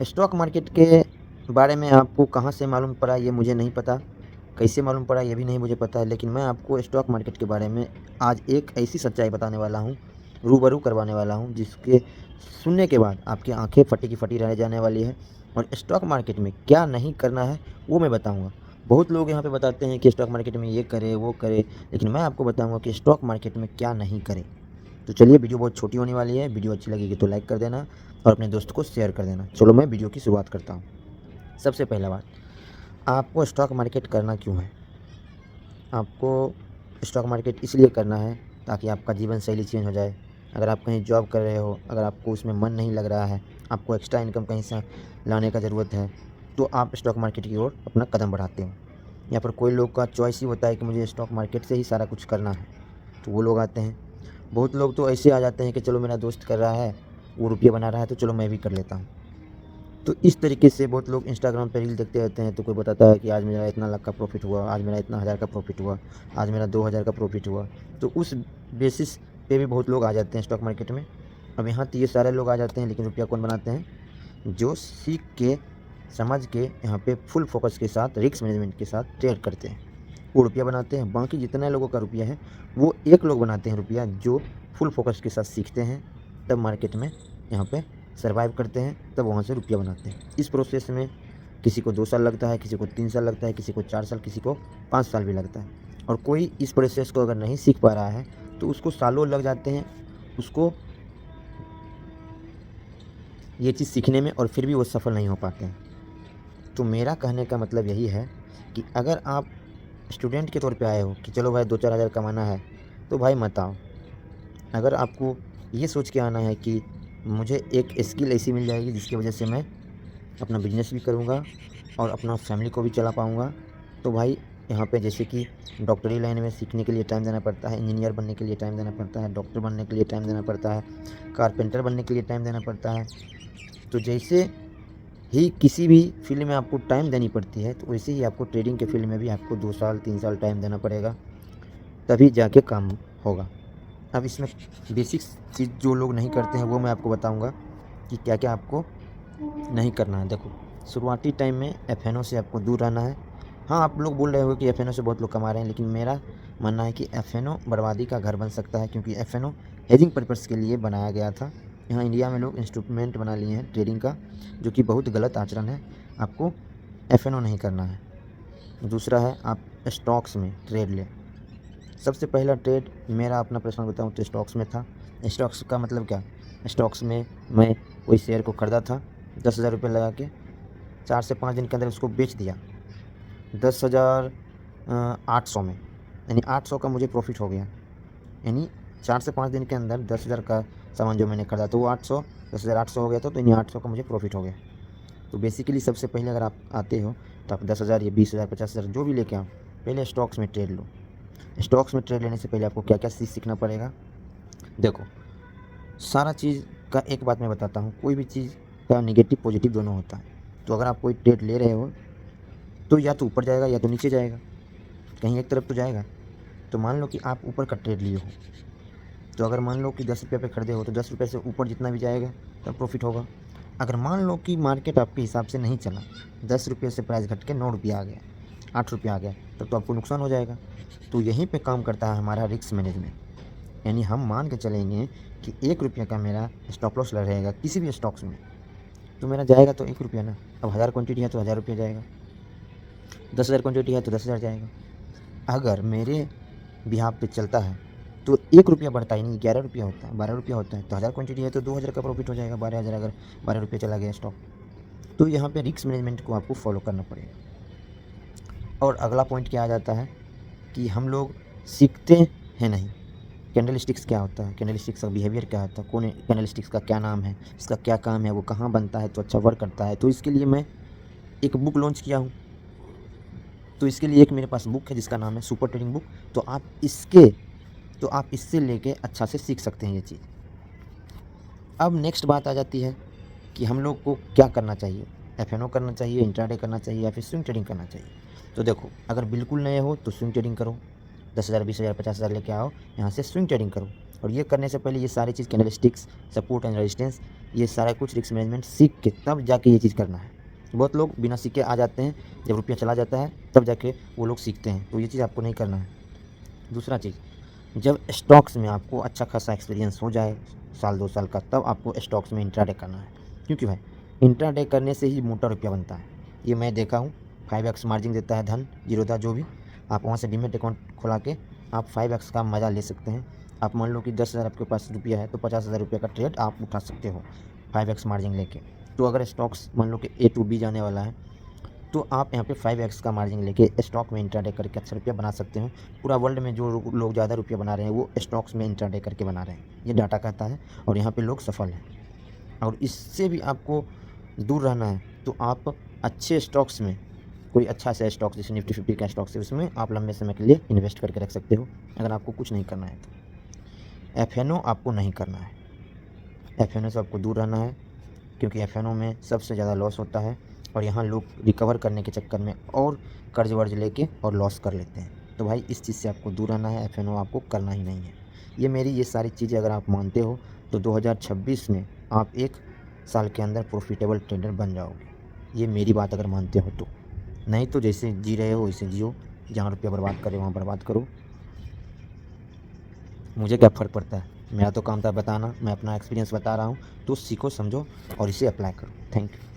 Stock market के बारे में आपको कहाँ से मालूम पड़ा ये मुझे नहीं पता, कैसे मालूम पड़ा ये भी नहीं मुझे पता है, लेकिन मैं आपको स्टॉक मार्केट के बारे में आज एक ऐसी सच्चाई बताने वाला हूँ, रूबरू करवाने वाला हूँ, जिसके सुनने के बाद आपकी आँखें फटी की फटी रह जाने वाली है। और स्टॉक मार्केट में क्या नहीं करना है वो मैं बताऊँगा। बहुत लोग यहाँ पे बताते हैं कि स्टॉक मार्केट में ये करें, वो करें, लेकिन मैं आपको बताऊँगा कि स्टॉक मार्केट में क्या नहीं करें। तो चलिए, वीडियो बहुत छोटी होने वाली है। वीडियो अच्छी लगेगी तो लाइक कर देना और अपने दोस्त को शेयर कर देना। चलो मैं वीडियो की शुरुआत करता हूँ। सबसे पहला बात, आपको स्टॉक मार्केट करना क्यों है? आपको स्टॉक मार्केट इसलिए करना है ताकि आपका जीवन शैली चेंज हो जाए। अगर आप कहीं जॉब कर रहे हो, अगर आपको उसमें मन नहीं लग रहा है, आपको एक्स्ट्रा इनकम कहीं से लाने का ज़रूरत है, तो आप स्टॉक मार्केट की ओर अपना कदम बढ़ाते हो। या फिर कोई लोग का चॉइस ही होता है कि मुझे स्टॉक मार्केट से ही सारा कुछ करना है, तो वो लोग आते हैं। बहुत लोग तो ऐसे आ जाते हैं कि चलो मेरा दोस्त कर रहा है, वो रुपये बना रहा है, तो चलो मैं भी कर लेता हूँ। तो इस तरीके से बहुत लोग इंस्टाग्राम पे रील देखते रहते हैं, तो कोई बताता है कि आज मेरा इतना लाख का प्रॉफ़िट हुआ, आज मेरा इतना हज़ार का प्रॉफ़िट हुआ, आज मेरा 2000 का प्रॉफ़िट हुआ। तो उस बेसिस पे भी बहुत लोग आ जाते हैं स्टॉक मार्केट में। अब यहाँ तो ये सारे लोग आ जाते हैं, लेकिन रुपया कौन बनाते हैं? जो सीख के, समझ के, यहाँ पे फुल फोकस के साथ, रिस्क मैनेजमेंट के साथ ट्रेड करते हैं, वो रुपया बनाते हैं। बाकी जितने लोगों का रुपया है, वो एक लोग बनाते हैं रुपया, जो फुल फोकस के साथ सीखते हैं, तब मार्केट में यहाँ पे सर्वाइव करते हैं, तब वहाँ से रुपया बनाते हैं। इस प्रोसेस में किसी को 2 साल लगता है, किसी को 3 साल लगता है, किसी को 4 साल, किसी को 5 साल भी लगता है। और कोई इस प्रोसेस को अगर नहीं सीख पा रहा है, तो उसको सालों लग जाते हैं उसको ये चीज़ सीखने में, और फिर भी वो सफल नहीं हो पाते हैं। तो मेरा कहने का मतलब यही है कि अगर आप स्टूडेंट के तौर पे आए हो कि चलो भाई 2-4 हज़ार कमाना है, तो भाई मत आओ। अगर आपको ये सोच के आना है कि मुझे एक स्किल ऐसी मिल जाएगी जिसकी वजह से मैं अपना बिजनेस भी करूँगा और अपना फैमिली को भी चला पाऊँगा, तो भाई यहाँ पे जैसे कि डॉक्टरी लाइन में सीखने के लिए टाइम देना पड़ता है, इंजीनियर बनने के लिए टाइम देना पड़ता है, डॉक्टर बनने के लिए टाइम देना पड़ता है, कारपेंटर बनने के लिए टाइम देना पड़ता है। तो जैसे ही किसी भी फील्ड में आपको टाइम देनी पड़ती है, तो वैसे ही आपको ट्रेडिंग के फील्ड में भी आपको 2 साल 3 साल टाइम देना पड़ेगा, तभी जाके काम होगा। अब इसमें बेसिक चीज़ जो लोग नहीं करते हैं वो मैं आपको बताऊंगा कि क्या-क्या आपको नहीं करना है। देखो, शुरुआती टाइम में एफ-एन-ओ से आपको दूर रहना है। हाँ, आप लोग बोल रहे हो कि एफ-एन-ओ से बहुत लोग कमा रहे हैं, लेकिन मेरा मानना है कि एफ-एन-ओ बर्बादी का घर बन सकता है, क्योंकि एफ-एन-ओ हेजिंग पर्पज़ के लिए बनाया गया था। यहाँ इंडिया में लोग इंस्ट्रूमेंट बना लिए हैं ट्रेडिंग का, जो कि बहुत गलत आचरण है। आपको एफ-एन-ओ नहीं करना है। दूसरा है, आप स्टॉक्स में ट्रेड लें। सबसे पहला ट्रेड मेरा अपना पर्सनल बताऊँ तो स्टॉक्स में था। स्टॉक्स का मतलब क्या? स्टॉक्स में मैं कोई शेयर को खरीदा था 10,000 रुपये लगा के, 4 से 5 दिन के अंदर उसको बेच दिया 10,800 में, यानी 800 का मुझे प्रॉफ़िट हो गया। यानी 4 से 5 दिन के अंदर 10,000 का सामान जो मैंने खरीदा, तो वो 800 10,800 हो गया था, तो यानी 800 का मुझे प्रॉफ़िट हो गया। तो बेसिकली सबसे पहले अगर आप आते हो, तो आप 10,000 या 20,000 50,000 जो भी लेके आओ, पहले स्टॉक्स में ट्रेड लो। स्टॉक्स में ट्रेड लेने से पहले आपको क्या-क्या चीज़ सीखना पड़ेगा? देखो, सारा चीज़ का एक बात मैं बताता हूँ, कोई भी चीज़ का नेगेटिव पॉजिटिव दोनों होता है। तो अगर आप कोई ट्रेड ले रहे हो, तो या तो ऊपर जाएगा या तो नीचे जाएगा, कहीं एक तरफ तो जाएगा। तो मान लो कि आप ऊपर का ट्रेड लिए हो, तो अगर मान लो कि 10 रुपये पे खरीदे हो, तो 10 रुपये से ऊपर जितना भी जाएगा तब प्रॉफ़िट होगा। अगर मान लो कि मार्केट आपके हिसाब से नहीं चला, 10 रुपये से प्राइस घट के 9 रुपये आ गया, 8 रुपये आ गया, तब तो आपको नुकसान हो जाएगा। तो यहीं पे काम करता है हमारा रिस्क मैनेजमेंट। यानी हम मान के चलेंगे कि 1 रुपये का मेरा स्टॉप लॉस रहेगा किसी भी स्टॉक्स में, तो मेरा जाएगा तो 1 रुपया ना। अब 1000 क्वांटिटी है तो 1000 रुपया जाएगा, 10,000 क्वांटिटी है तो 10,000 जाएगा। अगर मेरे बिहाफ पे चलता है तो 1 रुपया बढ़ता ही नहीं, 11 रुपया होता है, 12 रुपया होता है। तो 1000 क्वांटिटी है तो 2000 का प्रॉफिट हो जाएगा, 12,000 अगर 12 रुपये चला गया स्टॉक। तो यहाँ पे रिस्क मैनेजमेंट को आपको फॉलो करना पड़ेगा। और अगला पॉइंट क्या आ जाता है कि हम लोग सीखते हैं नहीं। कैंडल स्टिक्स क्या होता है, कैंडल स्टिक्स का बिहेवियर क्या होता है, कौन कैंडल स्टिक्स का क्या नाम है, इसका क्या काम है, वो कहाँ बनता है तो अच्छा वर्क करता है। तो इसके लिए मैं एक बुक लॉन्च किया हूँ। तो इसके लिए एक मेरे पास बुक है जिसका नाम है सुपर ट्रेडिंग बुक। तो आप इससे लेके अच्छा से सीख सकते हैं ये चीज़। अब नेक्स्ट बात आ जाती है कि हम लोग को क्या करना चाहिए, एफ-एन-ओ करना चाहिए, इंट्राडे करना चाहिए, या फिर स्विंग ट्रेडिंग करना चाहिए। तो देखो, अगर बिल्कुल नए हो तो स्विंग ट्रेडिंग करो, 10,000 20,000 50,000 लेके आओ, यहाँ से स्विंग ट्रेडिंग करो। और ये करने से पहले ये सारी चीज़ कैंडलस्टिक्स, सपोर्ट एंड रेजिस्टेंस, ये सारा कुछ रिस्क मैनेजमेंट सीख के तब जाके ये चीज़ करना है। बहुत लोग बिना सीखे आ जाते हैं, जब रुपया चला जाता है तब जाके वो लोग सीखते हैं, तो ये चीज़ आपको नहीं करना है। दूसरा चीज़, जब स्टॉक्स में आपको अच्छा खासा एक्सपीरियंस हो जाए, साल 2 साल का, तब आपको स्टॉक्स में इंट्राडे करना है। क्योंकि भाई इंट्राडे करने से ही मोटा रुपया बनता है। ये मैं देखा हूँ। 5x मार्जिन देता है धन, जीरोधा जो भी, आप वहाँ से डीमेट अकाउंट खुला के आप 5x का मज़ा ले सकते हैं। आप मान लो कि 10,000 आपके पास रुपया है तो 50,000 रुपये का ट्रेड आप उठा सकते हो 5x मार्जिन लेके। तो अगर स्टॉक्स मान लो कि A to B जाने वाला है, तो आप यहाँ पे 5x का मार्जिन लेके स्टॉक में इंट्राडे करके अच्छा रुपया बना सकते हैं। पूरा वर्ल्ड में जो लोग ज़्यादा रुपया बना रहे हैं वो स्टॉक्स में इंट्राडे करके बना रहे हैं, ये डाटा कहता है, और यहाँ पे लोग सफल हैं। और इससे भी आपको दूर रहना है तो आप अच्छे स्टॉक्स में, कोई अच्छा सा स्टॉक्स जैसे निफ्टी 50 का स्टॉक्स है, उसमें आप लंबे समय के लिए इन्वेस्ट करके रख सकते हो, अगर आपको कुछ नहीं करना है तो। FNO आपको नहीं करना है, FNO से आपको दूर रहना है, क्योंकि FNO में सबसे ज़्यादा लॉस होता है, और यहाँ लोग रिकवर करने के चक्कर में और कर्ज वर्ज लेके और लॉस कर लेते हैं। तो भाई इस चीज़ से आपको दूर रहना है, FNO आपको करना ही नहीं है। ये मेरी ये सारी चीज़ें अगर आप मानते हो तो 2026 में आप 1 साल के अंदर प्रॉफिटेबल ट्रेडर बन जाओगे। ये मेरी बात अगर मानते हो तो। नहीं तो जैसे जी रहे हो वैसे जियो, जहाँ रुपया बर्बाद करे वहाँ बर्बाद करो, मुझे क्या फ़र्क पड़ता है। मेरा तो काम था बताना, मैं अपना एक्सपीरियंस बता रहा हूँ, तो सीखो, समझो और इसे अप्लाई करो। Thank you.